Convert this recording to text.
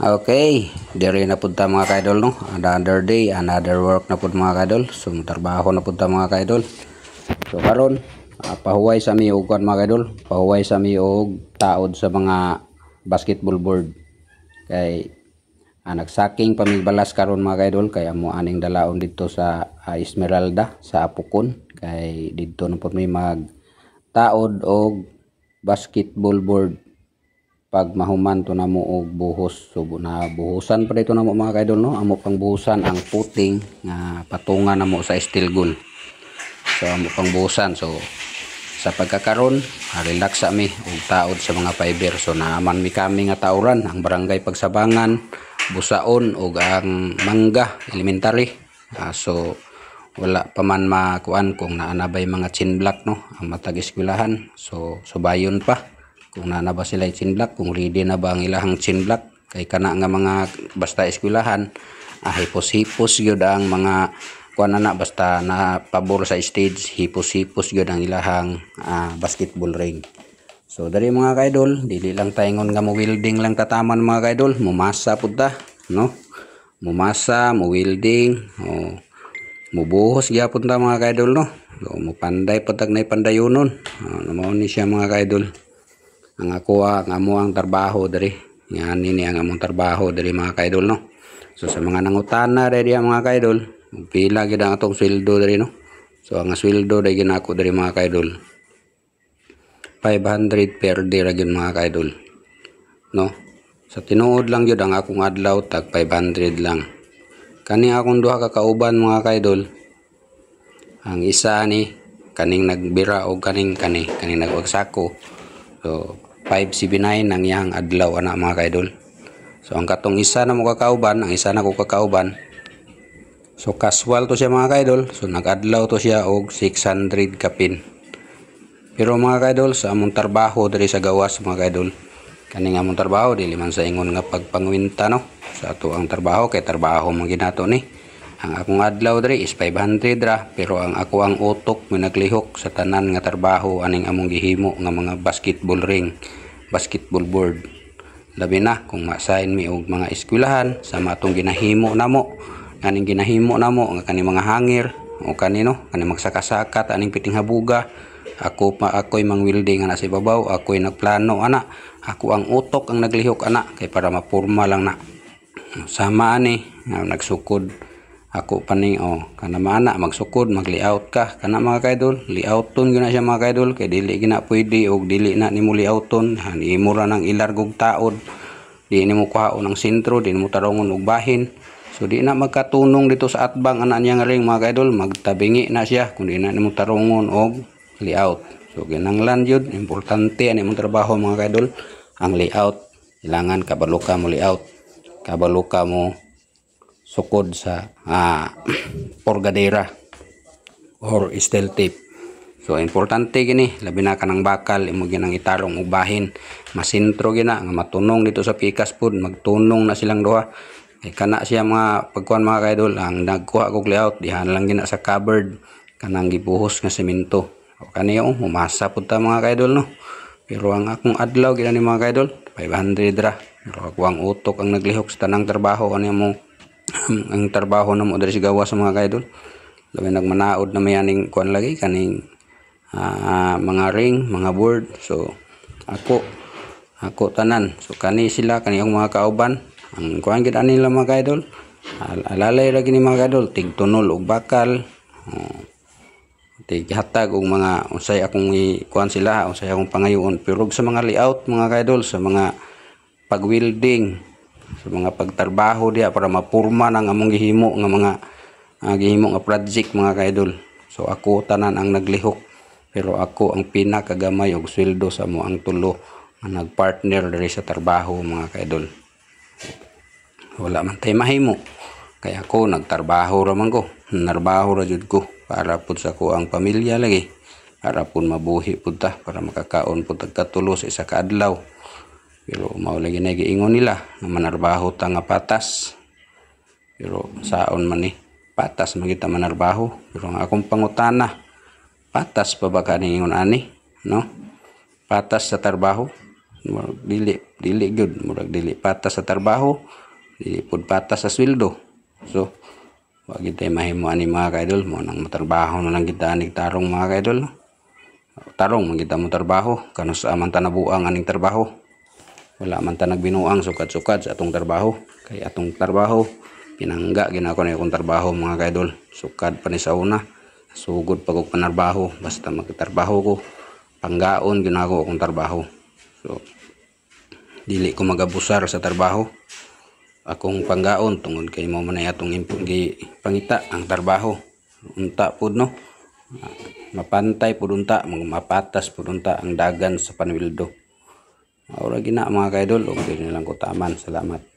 Okay, diri na pud ta mga kaidol no. Another day, another work na pud mga kaidol. So trabaho na pud ta mga kaidol. So karon pahuway sa mi og kuan mga kaidol. Pahuway sa mi og taod sa mga basketball board. Kay nagsaking pamigbalas karon mga kaidol kay amo aning dalaon dito sa Esmeralda sa Apukon. Kay dito na pud mi mag taod og basketball board pag mahuman to namo og buhos. So na buhusan pa dito namo mga kaidol no. Amo pang buhusan ang puting nga patungan namo sa steel goal. So amo pang buhusan. So sa pagkakaron relax sa mi og taod sa mga fiber. So naaman mi kami nga tauran ang barangay Pagsabangan, Busaon ug ang Mangga Elementary. So wala pa man makuan kung naanabay mga chin block no ang matag eskwelahan. So subayon pa kung naana ba sila chin block, kung ready na ba ang ilahang chin block. Kay kana nga mga basta eskwelahan hipos-hipos gyud ang mga kuan na basta na pabor sa stage, hipos-hipos gyud ang ilahang basketball ring. So dari mga kaidol, dili lang taingon nga mo welding lang tataman mga kaidol, mumasa pud ta no. Mumasa, mo welding, mubuhos gyapon ta mga kaidol no. So mo panday pud tag nay pandayonon. Mao ni siya mga kaidol. Ang ako ang amo ang trabaho dari yan ini ang among trabaho dari mga kaidol no. So sa mga nangutana dari mga kaidol pila gid ang atong sweldo dari no. So ang sweldo day ginako dari mga kaidol 500 per day ra gyud mga kaidol no. Sa tinuod lang gyud ang akong adlaw tag 500 lang. Kani akong duha ka kauban mga kaidol, ang isa ni kaning nagbira o kaning nagwagsako. So 579 ang iyang adlaw ana mga kaidol. So ang katong isa na mo kakauban, ang isa na ko kakauban. So casual to siya mga kaidol. So nag-adlaw to siya og 600 kapin. Pero mga kaidol sa among trabaho diri sa gawas mga kaidol, kaning among trabaho dili man sa ingon nga pagpangwinta no. Sa ato ang trabaho kay trabaho man ginato ni. Ang akong adlaw diri is 500 ra, pero ang ako ang utok mo naglihok sa tanan nga trabaho aning among gihimo nga mga basketball ring, basketball board. Labi na kung ma-assign mi og mga eskwelahan sa matong ginahimo namo. Kaning ginahimo namo nga kaning mga hangir o kanino, kaning magsakasakat aning piting habuga. Ako'y mang welding ana sa ibabaw, ako'y nagplano ana. Ako ang utok ang naglihok ana kay para mapurma lang na. Sama ani nagsukod. Ako paning kana mana magsukod mag-layout ka kana mga kaidol, layouton gyud na siya mga kaidol kay dili gina pwede og dili na nimo layouton imo ra nang ilargog taod, di nimo kuhaon ang sentro, di nimo tarongon og bahin. So di na magkatunong dito sa atbang ana niya nga ring mga kaidol, magtabingi na siya kung di na nimo tarongon og layout. So kinahanglan jud importante ani imong trabaho mga kaidol ang layout. Kailangan kabalo ka mo layout, kabalo ka mo sukod sa porgadera or steel tape. So importante gini labi na kanang bakal imo ginang itarong og bahin, masintro gina nga matunong dito sa pikas pud, magtunong na silang duha. Kay kana siya mga pagkuan mga kaidol, ang nagkuha kog layout dihan lang gina sa cupboard kanang gibuhos nga semento. O kaniyo umasa pud ta mga kaidol no. Pero ang akong adlaw gina ni mga kaidol 500 ra. Pero ako ang utok ang naglihok sa tanang trabaho ani mo ang trabaho na mo dari sa gawas sa mga kaidol. Labi nagmanaod na may aning kuan lagi kaning mga ring, mga board. So ako tanan. So kani sila kani ang mga kauban. Ang kuan gid ani nila mga kaidol. Alalay ra gini mga kaidol, tig tunol og bakal. Tig hatag og mga unsay akong kuan sila, unsay akong pangayoon. Pero sa mga layout mga kaidol, sa mga pag-welding, sa mga pagtrabaho diya para mapurma ng among gihimo nga mga gihimo nga project mga kaidol. So ako tanan ang naglihok, pero ako ang pinakagamay og sweldo sa mo ang tulo nga nagpartner diri sa trabaho mga kaidol. Wala man tay mahimo kay ako nagtrabaho ra man ko, narbaho ra jud ko para pud sa ko ang pamilya lagi, para pud mabuhi pud ta, para makakaon pud tagkatulo sa isa ka adlaw. Pero mao lagi na giingon nila nga manarbaho ta nga patas. Pero saon man ni patas magita manarbaho. Pero ang akong pangutana, patas pa ba kaning ingon ani no? Patas sa trabaho? Dili dili gyud, murag dili patas sa trabaho, dili pud patas sa sweldo. So wa gid tay mahimo ani mga ka-idol, mo nang matrabaho na lang kita aning tarong mga ka-idol. Tarong man kita mo trabaho, kano sa man ta nabuang aning trabaho. Wala man ta nagbinuang sukad-sukad sa atong trabaho. Kay atong trabaho pinangga ginako na akong trabaho mga ka-idol. Sukad pa ni sa una, sugod pag og panarbaho, basta magtrabaho ko, panggaon ginako akong trabaho. So dili ko magabusar sa trabaho. Akong panggaon tungod kay mo man atong pangita ang trabaho. Unta pud no. Mapantay pud unta, mapatas pud unta ang dagan sa panwildo. Ora gina mga ka-idol, okay na lang ko taman. Salamat.